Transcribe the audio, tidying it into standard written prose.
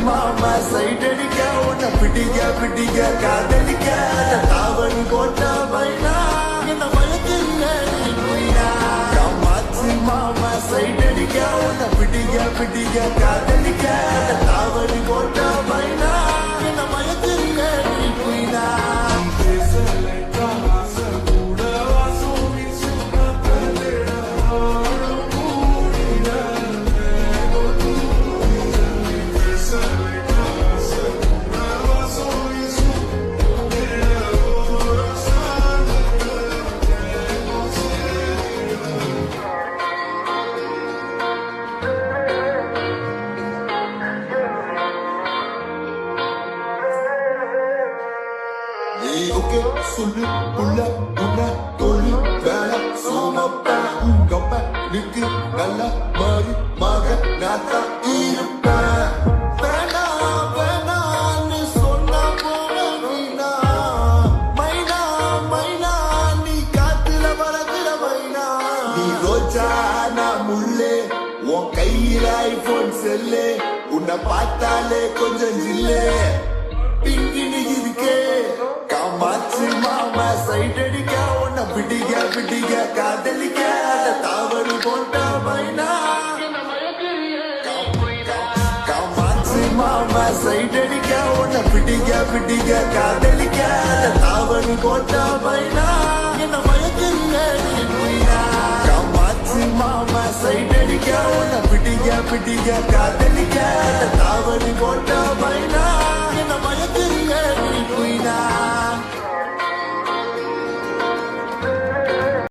மாமா சைடடிக்க உன்னை பிடிக்க பிடிக்க காதலிக்க தாவணி போட்ட பைனா என்ன மயக்கில்ல நீ போயினா காமாட்சி மாமா சைடடிக்க உன்னை பிடிக்க பிடிக்க காதலிக்க தாவணி போட்ட பைனா என்ன மயக்கில்ல நீ போயினா ஓகே சொல்லு உள்ள உன்ன தோழி வேலை சோமப்ப உங்கப்ப நிக்கு நல்ல மாறி மக நாத்தா இருப்பேன் வேணா வேணான்னு சொன்னா போன மீனா மைனா மைனா நீ காத்துல வளர்கிற மைனா நீ ரோஜா நான் முள்ளே உன் கையில ஐபோன் செல்லு உன்னை பார்த்தாலே கொஞ்சம் ஜில்லே பிங்கினி இருக்கே காமாட்சி மாமா சைடடிக்க உன்னை பிடிக்க பிடிக்க காதலிக்க தாவணி போட்ட பைனா காமாட்சி மாமா சைடடிக்க உன்னை பிடிக்க பிடிக்க காதலிக்க தாவணி போட்ட பைனா என்ன மயக்கில்ல நீ போயினா காமாட்சி மாமா சைடடிக்க உன்னை பிடிக்க பிடிக்க காதலிக்க தாவணி போட்ட பைனா